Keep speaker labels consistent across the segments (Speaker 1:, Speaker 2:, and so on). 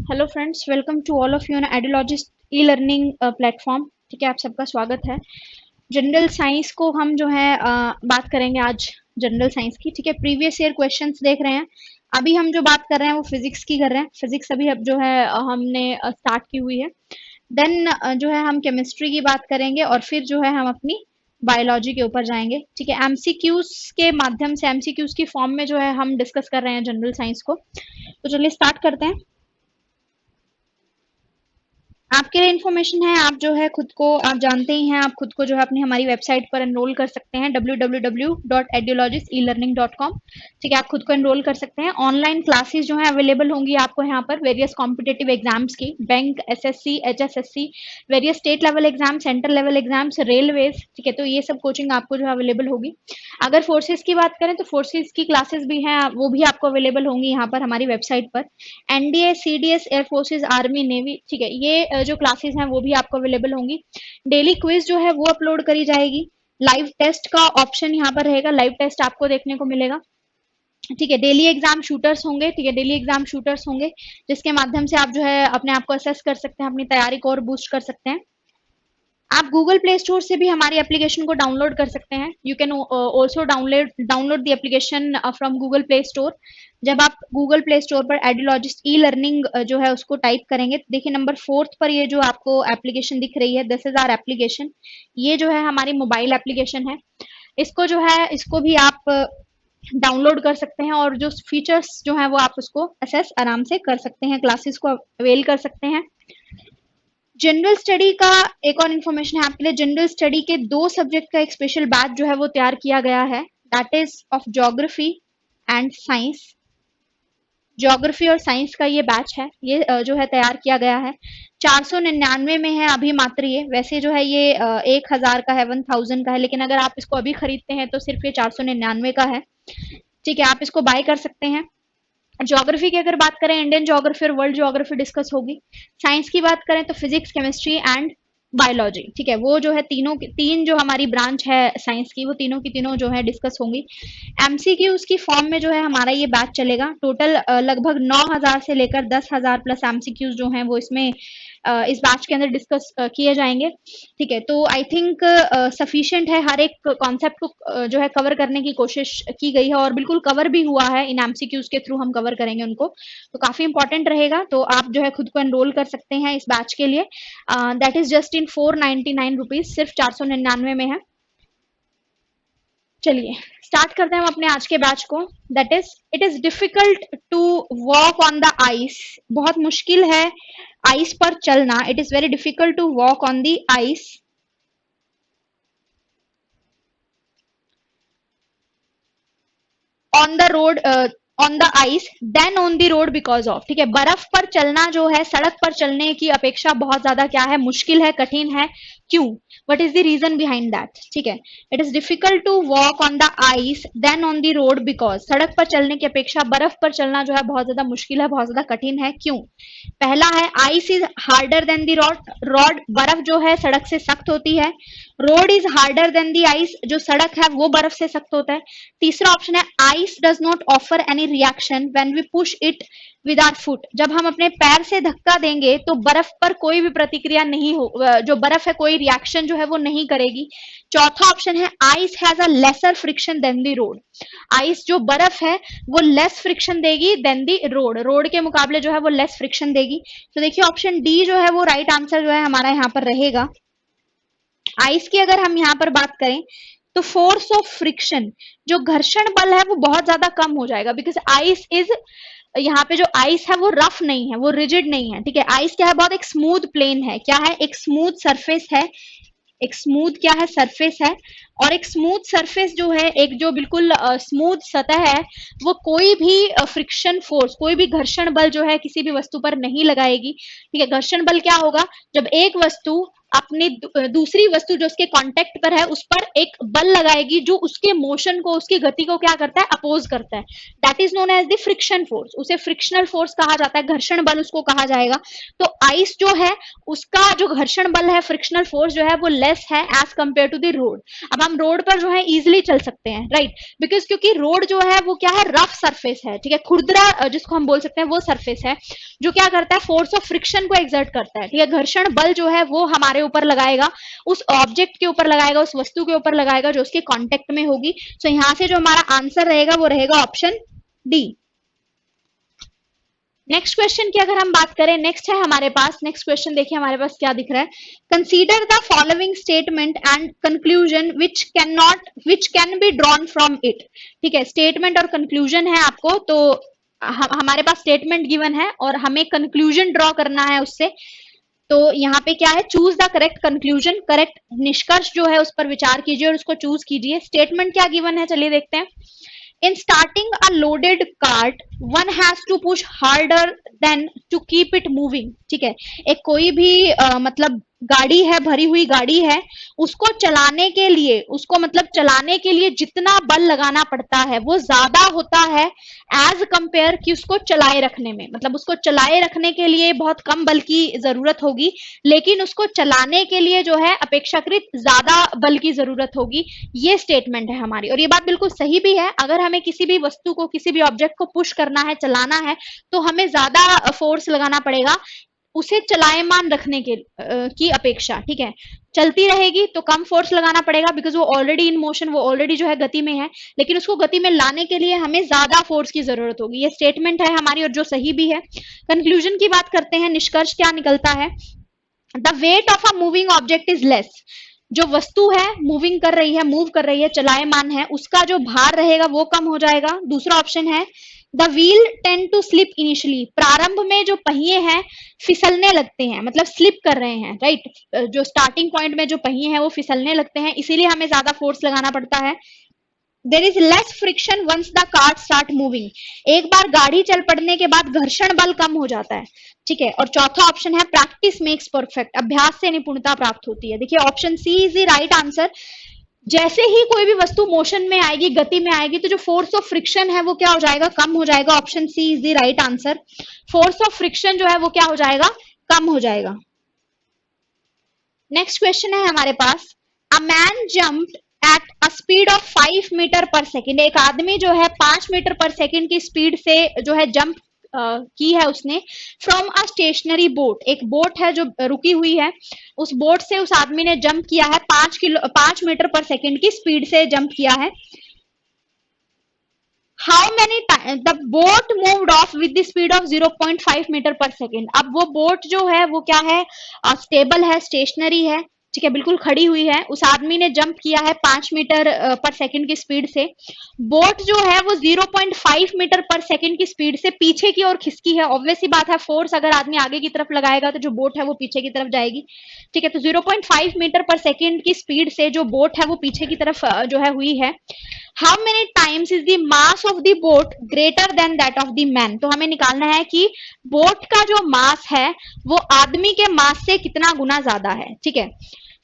Speaker 1: Hello friends, welcome to all of you on Edulogist e learning platform. ठीक है, आप सबका स्वागत है। जनरल साइंस को हम जो है बात करेंगे आज जनरल साइंस की। ठीक है, प्रीवियस ईयर क्वेश्चंस देख रहे हैं। अभी हम जो बात कर रहे हैं वो फिजिक्स की कर रहे हैं। फिजिक्स अभी अब जो है हमने स्टार्ट की हुई है। देन जो है हम केमिस्ट्री की बात करेंगे और फिर जो है हम अपनी बायोलॉजी के ऊपर जाएंगे। ठीक है, एमसीक्यूज के माध्यम से, एमसीक्यूज की फॉर्म में जो है हम डिस्कस कर रहे हैं जनरल साइंस को। तो चलिए स्टार्ट करते हैं। आपके लिए इन्फॉर्मेशन है, आप जो है खुद को, आप जानते ही हैं, आप खुद को जो है अपनी हमारी वेबसाइट पर एनरोल कर सकते हैं www.edulogistelearning.com। ठीक है, आप खुद को एनरोल कर सकते हैं। ऑनलाइन क्लासेस जो है अवेलेबल होंगी आपको यहाँ पर वेरियस कॉम्पिटेटिव एग्जाम्स की, bank, SSC, HSSC, various state level exam, central level exams, railways. ठीक है, तो ये सब कोचिंग आपको जो है अवेलेबल होगी। अगर फोर्सेज की बात करें तो फोर्सेज की क्लासेस भी हैं, वो भी आपको अवेलेबल होंगी यहाँ पर हमारी वेबसाइट पर। NDA, CDS, air forces, army, navy, ठीक है, ये जो क्लासेस हैं वो भी आपको अवेलेबल होंगी। डेली क्विज जो है वो अपलोड करी जाएगी। लाइव टेस्ट का ऑप्शन यहाँ पर रहेगा, लाइव टेस्ट आपको देखने को मिलेगा। ठीक है, डेली एग्जाम शूटर्स होंगे। ठीक है, डेली एग्जाम शूटर्स होंगे जिसके माध्यम से आप जो है अपने आप को असेस कर सकते हैं, अपनी तैयारी को और बूस्ट कर सकते हैं। आप गूगल प्ले स्टोर से भी हमारी एप्लीकेशन को डाउनलोड कर सकते हैं। You can also download the application from Google play store. जब आप गूगल प्ले स्टोर पर एडुलॉजिस्ट ई लर्निंग जो है उसको टाइप करेंगे, देखिए नंबर 4 पर ये जो आपको एप्लीकेशन दिख रही है, दिस इज आवर एप्लीकेशन। ये जो है हमारी मोबाइल एप्लीकेशन है। इसको जो है, इसको भी आप डाउनलोड कर सकते हैं और जो फीचर्स जो है वो आप उसको असेस आराम से कर सकते हैं, क्लासेस को अवेल कर सकते हैं। जनरल स्टडी का एक और इन्फॉर्मेशन है आपके लिए। जनरल स्टडी के 2 सब्जेक्ट का एक स्पेशल बैच जो है वो तैयार किया गया है, that is of geography and science. Geography और साइंस का ये बैच है, ये जो है तैयार किया गया है। 499 में है अभी मात्र ये। वैसे जो है ये 1000 का है, 1000 का है, लेकिन अगर आप इसको अभी खरीदते हैं तो सिर्फ ये 499 का है। ठीक है, आप इसको बाय कर सकते हैं। ज्योग्राफी की अगर बात करें, इंडियन ज्योग्राफी और वर्ल्ड ज्योग्राफी डिस्कस होगी। साइंस की बात करें तो फिजिक्स, केमिस्ट्री एंड बायोलॉजी। ठीक है, वो जो है तीन जो हमारी ब्रांच है साइंस की, वो तीनों की तीनों जो है डिस्कस होंगी। एमसीक्यूज की फॉर्म में जो है हमारा ये बैच चलेगा। टोटल लगभग 9000 से लेकर 10,000 प्लस एमसीक्यूज जो हैं वो इसमें इस बैच के अंदर डिस्कस किए जाएंगे। ठीक है, तो आई थिंक सफिशिएंट है, हर एक कॉन्सेप्ट को जो है कवर करने की कोशिश की गई है और बिल्कुल कवर भी हुआ है। इन एमसीक्यूज के थ्रू हम कवर करेंगे उनको, तो काफी इंपॉर्टेंट रहेगा। तो आप जो है खुद को एनरोल कर सकते हैं इस बैच के लिए। That is just in 499 rupees, सिर्फ 499 में है। चलिए स्टार्ट करते हैं हम अपने आज के बैच को। That is, it is difficult to walk on the ice. बहुत मुश्किल है आइस पर चलना। It is very difficult to walk on the ice on the road, on the ice then on the road because of. ठीक है, बर्फ पर चलना जो है सड़क पर चलने की अपेक्षा बहुत ज्यादा क्या है, मुश्किल है, कठिन है। क्यों? What is the reason behind that? ठीक है, it is difficult to walk on the ice then on the road because, सड़क पर चलने की अपेक्षा बर्फ पर चलना जो है बहुत ज्यादा मुश्किल है, बहुत ज्यादा कठिन है। क्यों? पहला है ice is harder than the rod. Rod, बर्फ जो है सड़क से सख्त होती है। Road is harder than the ice, जो सड़क है वो बर्फ से सख्त होता है। तीसरा ऑप्शन है ice does not offer any reaction when we push it with our foot. जब हम अपने पैर से धक्का देंगे तो बर्फ पर कोई भी प्रतिक्रिया नहीं हो, जो बर्फ है कोई रिएक्शन जो है वो नहीं करेगी। चौथा ऑप्शन है ice has a lesser friction then the road. Ice जो बर्फ है वो लेस फ्रिक्शन देगी देन द रोड, रोड के मुकाबले जो है वो लेस फ्रिक्शन देगी। तो देखिए ऑप्शन डी जो है वो राइट आंसर जो है हमारा यहाँ पर रहेगा। आइस की अगर हम यहाँ पर बात करें तो फोर्स ऑफ फ्रिक्शन, जो घर्षण बल है वो बहुत ज्यादा कम हो जाएगा, बिकॉज आइस इज, यहाँ पे जो आइस है वो रफ नहीं है, वो रिजिड नहीं है। ठीक है, आइस क्या है, बहुत एक स्मूथ प्लेन है। क्या है? एक स्मूथ सरफेस है। एक स्मूथ क्या है, सरफेस है। और एक स्मूथ सरफेस जो है, एक जो बिल्कुल स्मूथ सतह है, वो कोई भी फ्रिक्शन फोर्स, कोई भी घर्षण बल जो है किसी भी वस्तु पर नहीं लगाएगी। ठीक है, घर्षण बल क्या होगा, जब एक वस्तु अपनी दूसरी वस्तु जो उसके कांटेक्ट पर है उस पर एक बल लगाएगी जो उसके मोशन को, उसकी गति को क्या करता है, अपोज करता है। That is known as the friction force, उसे फ्रिक्शनल फोर्स कहा जाता है, घर्षण बल उसको कहा जाएगा। तो आइस जो है उसका जो घर्षण बल है, फ्रिक्शनल फोर्स जो है वो लेस है as compare to the road. अब हम रोड पर जो है इजिली चल सकते हैं, राइट, बिकॉज क्योंकि रोड जो है वो क्या है, रफ सरफेस है, ठीक है, खुरदरा जिसको हम बोल सकते हैं वो सरफेस है जो क्या करता है, फोर्स ऑफ फ्रिक्शन को एक्सर्ट करता है, ठीक है। घर्षण बल जो है वो हमारे ऊपर लगाएगा, उस ऑब्जेक्ट के ऊपर लगाएगा, उस वस्तु के ऊपर लगाएगा जो उसके कांटेक्ट में होगी। सो यहां से जो हमारा आंसर रहेगा वो रहेगा ऑप्शन डी। नेक्स्ट क्वेश्चन की अगर हम बात करें, नेक्स्ट है हमारे पास, नेक्स्ट क्वेश्चन देखिए हमारे पास क्या दिख रहा है। Consider the following statement and conclusion which can be drawn from it. ठीक है, स्टेटमेंट और कंक्लूजन है आपको, तो हमारे पास स्टेटमेंट गिवन है और हमें कंक्लूजन ड्रॉ करना है उससे। तो यहाँ पे क्या है, choose the correct conclusion, correct निष्कर्ष जो है उस पर विचार कीजिए और उसको चूज कीजिए। स्टेटमेंट क्या गिवन है, चलिए देखते हैं। In starting a loaded cart, one has to push harder than to keep it moving। ठीक है, एक कोई भी मतलब गाड़ी है, भरी हुई गाड़ी है, उसको चलाने के लिए, उसको मतलब चलाने के लिए जितना बल लगाना पड़ता है वो ज्यादा होता है एज कंपेयर कि उसको चलाए रखने में, मतलब उसको चलाए रखने के लिए बहुत कम बल की जरूरत होगी, लेकिन उसको चलाने के लिए जो है अपेक्षाकृत ज्यादा बल की जरूरत होगी। ये स्टेटमेंट है हमारी, और ये बात बिल्कुल सही भी है। अगर हमें किसी भी वस्तु को, किसी भी ऑब्जेक्ट को पुश करना है, चलाना है, तो हमें ज्यादा फोर्स लगाना पड़ेगा उसे चलायमान रखने के की अपेक्षा। ठीक है, चलती रहेगी तो कम फोर्स लगाना पड़ेगा बिकॉज वो ऑलरेडी इन मोशन, वो ऑलरेडी जो है गति में है, लेकिन उसको गति में लाने के लिए हमें ज्यादा फोर्स की जरूरत होगी। ये स्टेटमेंट है हमारी और जो सही भी है। कंक्लूजन की बात करते हैं, निष्कर्ष क्या निकलता है। The weight of a moving object is less. जो वस्तु है मूविंग कर रही है, मूव कर रही है, चलायमान है, उसका जो भार रहेगा वो कम हो जाएगा। दूसरा ऑप्शन है the wheel tend to slip initially. प्रारंभ में जो पहिए हैं फिसलने लगते हैं, मतलब स्लिप कर रहे हैं, राइट। जो स्टार्टिंग पॉइंट में जो पहिए हैं वो फिसलने लगते हैं, इसीलिए हमें ज्यादा फोर्स लगाना पड़ता है। There is less friction once the cart start moving. एक बार गाड़ी चल पड़ने के बाद घर्षण बल कम हो जाता है। ठीक है, और चौथा ऑप्शन है प्रैक्टिस मेक्स परफेक्ट। अभ्यास से निपुणता प्राप्त होती है। देखिए option C is the right answer. जैसे ही कोई भी वस्तु मोशन में आएगी, गति में आएगी, तो जो फोर्स ऑफ फ्रिक्शन है वो क्या हो जाएगा, कम हो जाएगा। Option C is the right answer. Force of friction जो है वो क्या हो जाएगा, कम हो जाएगा। नेक्स्ट क्वेश्चन है हमारे पास, a man jumped at a speed of 5 metre per second. एक आदमी जो है 5 मीटर पर सेकेंड की स्पीड से जो है जंप की है उसने, फ्रॉम अ स्टेशनरी बोट। एक बोट है जो रुकी हुई है, उस बोट से उस आदमी ने जंप किया है, 5 मीटर पर सेकेंड की स्पीड से जंप किया है। How many time the boat moved off with the speed of 0.5 metre per second. अब वो बोट जो है वो क्या है, स्टेबल है, स्टेशनरी है, ठीक है, बिल्कुल खड़ी हुई है। उस आदमी ने जंप किया है 5 मीटर पर सेकंड की स्पीड से। बोट जो है वो 0.5 मीटर पर सेकंड की स्पीड से पीछे की ओर खिसकी है। ऑब्वियस सी बात है, फोर्स अगर आदमी आगे की तरफ लगाएगा तो जो बोट है वो पीछे की तरफ जाएगी। ठीक है, तो 0.5 मीटर पर सेकंड की स्पीड से जो बोट है वो पीछे की तरफ जो है हुई है। How many times is the mass of the boat greater than that of the man. तो हमें निकालना है कि बोट का जो मास है वो आदमी के मास से कितना गुना ज्यादा है। ठीक है,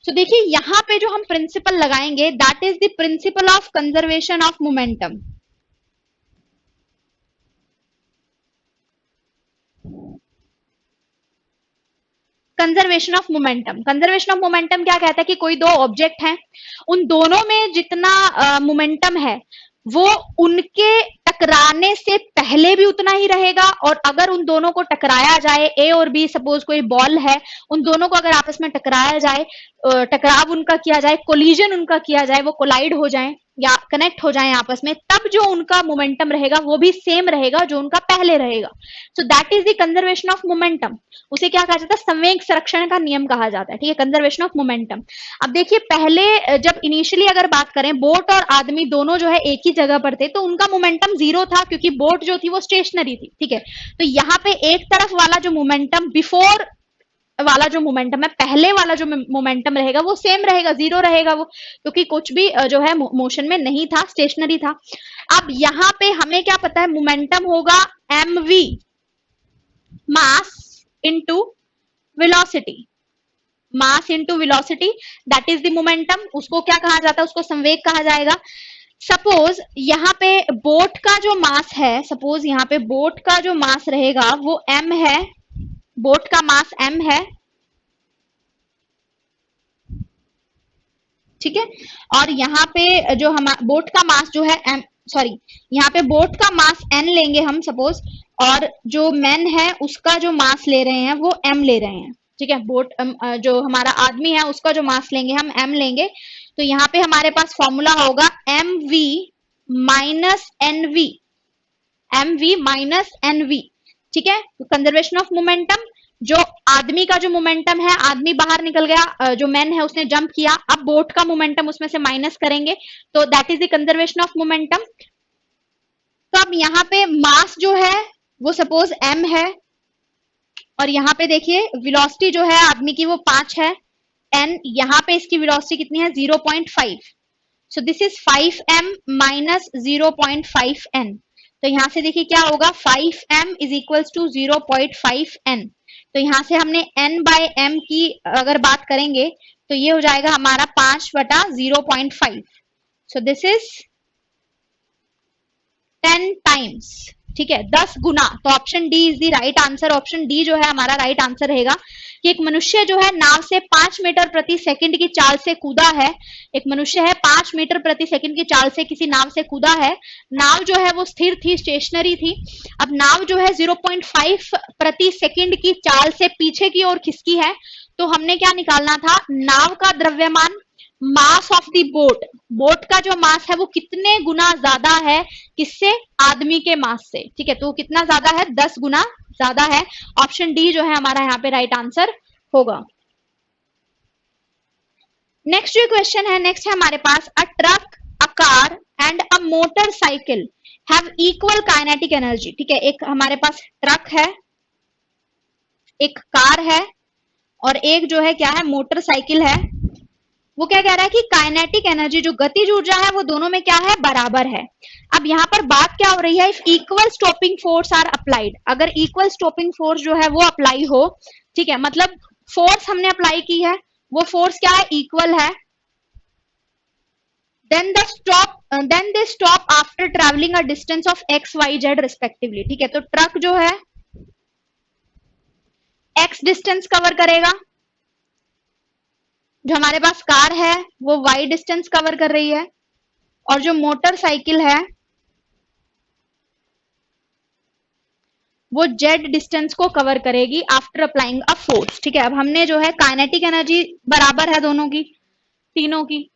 Speaker 1: तो देखिए यहां पे जो हम प्रिंसिपल लगाएंगे, that is the principle of conservation of momentum. Conservation of momentum, conservation of momentum क्या कहता है कि कोई दो ऑब्जेक्ट हैं, उन दोनों में जितना मोमेंटम है वो उनके टकराने से पहले भी उतना ही रहेगा, और अगर उन दोनों को टकराया जाए, ए और बी सपोज कोई बॉल है, उन दोनों को अगर आपस में टकराया जाए, टकराव उनका किया जाए, कोलिजन उनका किया जाए, वो कोलाइड हो जाए या कनेक्ट हो जाए आपस में, तब जो उनका मोमेंटम रहेगा वो भी सेम रहेगा जो उनका पहले रहेगा। So that is the conservation of momentum. उसे क्या कहा जाता है, संवेग संरक्षण का नियम कहा जाता है। ठीक है, कंजर्वेशन ऑफ मोमेंटम। अब देखिए पहले जब इनिशियली अगर बात करें, बोट और आदमी दोनों जो है एक ही जगह पर थे, तो उनका मोमेंटम 0 था क्योंकि बोट जो थी वो स्टेशनरी थी। ठीक है, तो यहाँ पे एक तरफ वाला जो मोमेंटम, बिफोर वाला जो मोमेंटम है, पहले वाला जो मोमेंटम रहेगा वो सेम रहेगा, 0 रहेगा वो, क्योंकि कुछ भी जो है मोशन में नहीं था, स्टेशनरी था। अब यहाँ पे हमें क्या पता है, मोमेंटम होगा mv, mass into velocity. Mass into velocity, that is the momentum. उसको क्या कहा जाता है, उसको संवेग कहा जाएगा। सपोज यहाँ पे बोट का जो मास है, सपोज यहाँ पे बोट का जो मास रहेगा वो m है, बोट का मास m है, ठीक है। और यहाँ पे जो हम बोट का मास जो है m, सॉरी, यहाँ पे बोट का मास n लेंगे हम सपोज, और जो मैन है उसका जो मास ले रहे हैं वो m ले रहे हैं, ठीक है। बोट जो हमारा आदमी है उसका जो मास लेंगे हम m लेंगे। तो यहाँ पे हमारे पास फॉर्मूला होगा mv minus nv, mv minus nv, ठीक है। कंजर्वेशन ऑफ मोमेंटम, जो आदमी का जो मोमेंटम है, आदमी बाहर निकल गया, जो मैन है उसने जंप किया, अब बोट का मोमेंटम उसमें से माइनस करेंगे, तो that is the conservation of momentum. तो अब यहाँ पे मास जो है वो सपोज m है, और यहाँ पे देखिए वेलोसिटी जो है आदमी की वो 5 है, n, यहाँ पे इसकी वेलोसिटी कितनी है 0.5, so this is 5m minus 0.5n। तो यहाँ से देखिए क्या होगा, 5m is equals to 0.5n। तो यहाँ से हमने n बाय m की अगर बात करेंगे तो ये हो जाएगा हमारा 5/0.5, सो दिस इज 10 टाइम्स, ठीक है, 10 गुना। तो option D is the right answer. Option D जो है हमारा राइट आंसर रहेगा कि एक मनुष्य जो है नाव से 5 मीटर प्रति सेकंड की चाल से कूदा है, एक मनुष्य है 5 मीटर प्रति सेकंड की चाल से किसी नाव से कूदा है। नाव जो है वो स्थिर थी, स्टेशनरी थी। अब नाव जो है 0.5 प्रति सेकंड की चाल से पीछे की ओर खिसकी है, तो हमने क्या निकालना था, नाव का द्रव्यमान, mass of the boat, boat का जो मास है वो कितने गुना ज्यादा है किससे, आदमी के मास से, ठीक है। तो वो कितना ज्यादा है, 10 गुना ज्यादा है। ऑप्शन डी जो है हमारा यहाँ पे राइट आंसर होगा। नेक्स्ट जो क्वेश्चन है, नेक्स्ट है हमारे पास, a truck, a car and a motorcycle have equal kinetic energy, ठीक है। एक हमारे पास ट्रक है, एक कार है, और एक जो है क्या है, मोटरसाइकिल है। वो क्या कह रहा है कि काइनेटिक एनर्जी, जो गतिज ऊर्जा है वो दोनों में क्या है, बराबर है। अब यहाँ पर बात क्या हो रही है, if equal stopping force are applied, अगर इक्वल स्टॉपिंग फोर्स जो है वो अप्लाई हो, ठीक है, मतलब फोर्स हमने अप्लाई की है, वो फोर्स क्या है, इक्वल है, then they stop after travelling a distance of X Y Z respectively, ठीक है। तो ट्रक जो है एक्स डिस्टेंस कवर करेगा, जो हमारे पास कार है वो y डिस्टेंस कवर कर रही है, और जो मोटरसाइकिल है वो z डिस्टेंस को कवर करेगी आफ्टर अप्लाइंग अ फोर्स, ठीक है। अब हमने जो है काइनेटिक एनर्जी बराबर है दोनों की, तीनों की,